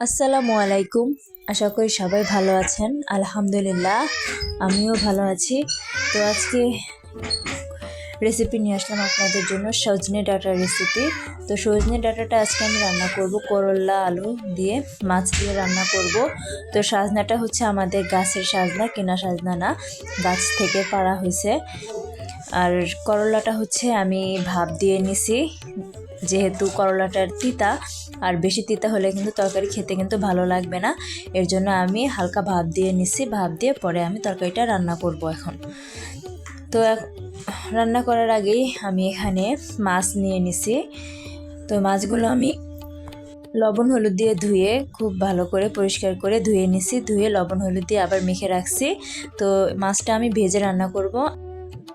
আসসালামু আলাইকুম। আশা করি সবাই ভালো আছেন। আলহামদুলিল্লাহ আমিও ভালো আছি। তো আজকে রেসিপি নিয়ে আসলাম আপনাদের জন্য সজনে ডাঁটার রেসিপি। তো সজনে ডাঁটাটা আজকে আমি রান্না করব করলা আলু দিয়ে, মাছ দিয়ে রান্না করব। তো সাজনাটা হচ্ছে আমাদের গাছের সাজনা, কেনা সাজনা না, গাছ থেকে পাড়া হয়েছে। আর করলাটা হচ্ছে আমি ভাপ দিয়ে নিছি, যেহেতু করলাটার তিতা, আর বেশি তিতা হলে কিন্তু তরকারি খেতে কিন্তু ভালো লাগবে না। এর জন্য আমি হালকা ভাপ দিয়ে নিছি, ভাপ দিয়ে পরে আমি তরকারিটা রান্না করব এখন। তো রান্না করার আগেই আমি এখানে মাছ নিয়ে নিছি। তো মাছগুলো আমি লবণ হলুদ দিয়ে ধুয়ে খুব ভালো করে পরিষ্কার করে ধুয়ে নিছি, ধুয়ে লবণ হলুদ দিয়ে আবার মেখে রাখছি। তো মাছটা আমি ভেজে রান্না করব।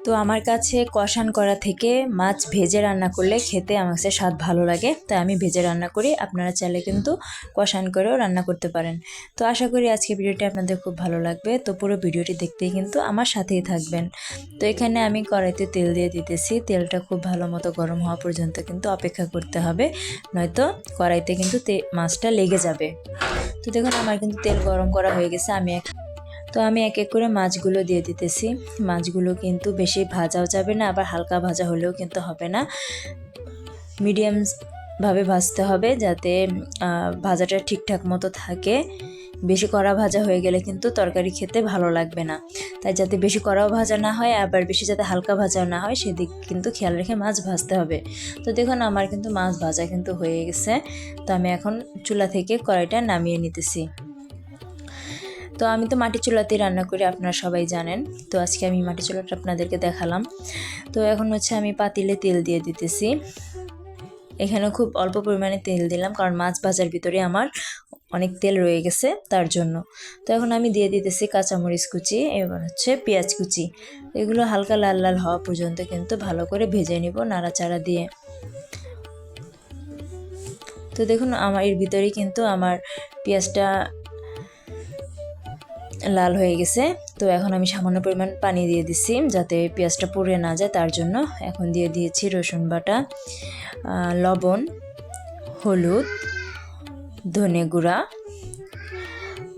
তো আমার কাছে কষান করা থেকে মাছ ভেজে রান্না করলে খেতে আমার কাছে স্বাদ ভালো লাগে, তাই আমি ভেজে রান্না করি। আপনারা চাইলে কিন্তু কষান করেও রান্না করতে পারেন। তো আশা করি আজকে ভিডিওটি আপনাদের খুব ভালো লাগবে। তো পুরো ভিডিওটি দেখতেই কিন্তু আমার সাথেই থাকবেন। তো এখানে আমি কড়াইতে তেল দিয়ে দিতেছি। তেলটা খুব ভালো মতো গরম হওয়া পর্যন্ত কিন্তু অপেক্ষা করতে হবে, নয়তো কড়াইতে কিন্তু মাছটা লেগে যাবে। তো দেখুন আমার কিন্তু তেল গরম করা হয়ে গেছে। আমি এক এক করে মাছগুলো দিয়ে দিতেছি। মাছগুলো কিন্তু বেশি ভাজাও যাবে না, আবার হালকা ভাজা হলেও কিন্তু হবে না, মিডিয়ামভাবে ভাজতে হবে, যাতে ভাজাটা ঠিকঠাক মতো থাকে। বেশি কড়া ভাজা হয়ে গেলে কিন্তু তরকারি খেতে ভালো লাগবে না। তাই যাতে বেশি কড়াও ভাজা না হয়, আবার বেশি যাতে হালকা ভাজাও না হয়, সেদিক কিন্তু খেয়াল রেখে মাছ ভাজতে হবে। তো দেখুন আমার কিন্তু মাছ ভাজা কিন্তু হয়ে গেছে। তো আমি এখন চুলা থেকে কড়াইটা নামিয়ে নিতেছি। তো আমি তো মাটির চুলাতেই রান্না করি, আপনারা সবাই জানেন। তো আজকে আমি মাটির চুলাটা আপনাদেরকে দেখালাম। তো এখন হচ্ছে আমি পাতিলে তেল দিয়ে দিতেছি। এখানে খুব অল্প পরিমাণে তেল দিলাম, কারণ মাছ ভাজার ভিতরে আমার অনেক তেল রয়ে গেছে, তার জন্য। তো এখন আমি দিয়ে দিতেছি কাঁচামরিচ কুচি, এবার হচ্ছে পেঁয়াজ কুচি। এগুলো হালকা লাল লাল হওয়া পর্যন্ত কিন্তু ভালো করে ভেজে নিব নাড়াচাড়া দিয়ে। তো দেখুন আমার এর ভিতরেই কিন্তু আমার পেঁয়াজটা লাল হয়ে গেছে। তো এখন আমি সামান্য পরিমাণ পানি দিয়ে দিচ্ছি, যাতে পেঁয়াজটা পুড়ে না যায়, তার জন্য। এখন দিয়ে দিয়েছি রসুন বাটা, লবণ, হলুদ, ধনে গুঁড়া,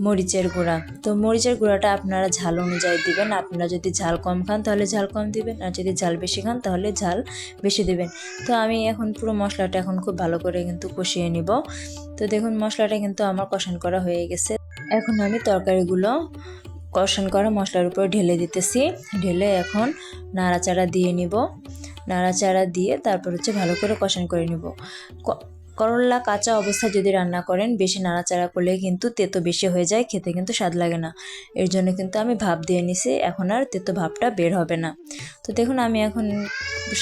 মরিচের গুঁড়া। তো মরিচের গুঁড়াটা আপনারা ঝাল অনুযায়ী দিবেন। আপনারা যদি ঝাল কম খান তাহলে ঝাল কম দিবেন, আর যদি ঝাল বেশি খান তাহলে ঝাল বেশি দিবেন। তো আমি এখন পুরো মশলাটা এখন খুব ভালো করে কিন্তু কষিয়ে নিব। তো দেখুন মশলাটা কিন্তু আমার কষান করা হয়ে গেছে। এখন আমি তরকারিগুলো কষান করা মশলার উপর ঢেলে দিতেছি। ঢেলে এখন নাড়াচাড়া দিয়ে নিব। নাড়াচাড়া দিয়ে তারপর হচ্ছে ভালো করে কষান করে নিব। করলা কাঁচা অবস্থায় যদি রান্না করেন, বেশি নাড়াচাড়া করলে কিন্তু তেতো বেশি হয়ে যায়, খেতে কিন্তু স্বাদ লাগে না। এর জন্য কিন্তু আমি ভাপ দিয়ে নিছি, এখন আর তেতো ভাবটা বের হবে না। তো দেখুন আমি এখন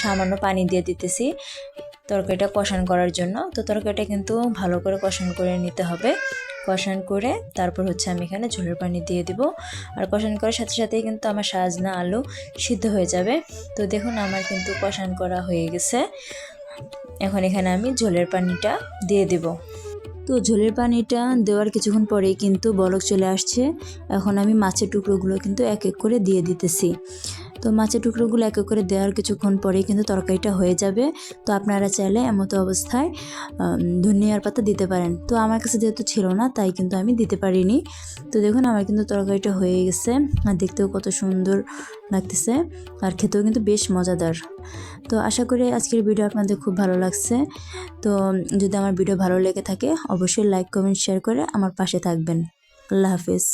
সামান্য পানি দিয়ে দিতেছি তরকারিটা কষান করার জন্য। তো তরকারিটা কিন্তু ভালো করে কষান করে নিতে হবে। কষান করে তারপর হচ্ছে আমি এখানে ঝোলের পানি দিয়ে দিব। আর কষান করার সাথে সাথেই কিন্তু আমার সাজনা আলু সিদ্ধ হয়ে যাবে। তো দেখুন আমার কিন্তু কষান করা হয়ে গেছে। এখন এখানে আমি ঝোলের পানিটা দিয়ে দেব। তো ঝোলের পানিটা দেওয়ার কিছুক্ষণ পরেই কিন্তু বলক চলে আসছে। এখন আমি মাছের টুকরোগুলো কিন্তু এক এক করে দিয়ে দিতেছি। তো মাছের টুকরোগুলো এক এক করে দেওয়ার কিছুক্ষণ পরেই কিন্তু তরকারিটা হয়ে যাবে। তো আপনারা চাইলে এমতো অবস্থায় ধনিয়ার পাতা দিতে পারেন। তো আমার কাছে যেহেতু ছিল না, তাই কিন্তু আমি দিতে পারিনি। তো দেখুন আমার কিন্তু তরকারিটা হয়ে গেছে, আর দেখতেও কত সুন্দর লাগতেছে, আর খেতেও কিন্তু বেশ মজাদার। তো আশা করি আজকের ভিডিও আপনাদের খুব ভালো লাগছে। তো যদি আমার ভিডিও ভালো লেগে থাকে, অবশ্যই লাইক কমেন্ট শেয়ার করে আমার পাশে থাকবেন। আল্লাহ হাফেজ।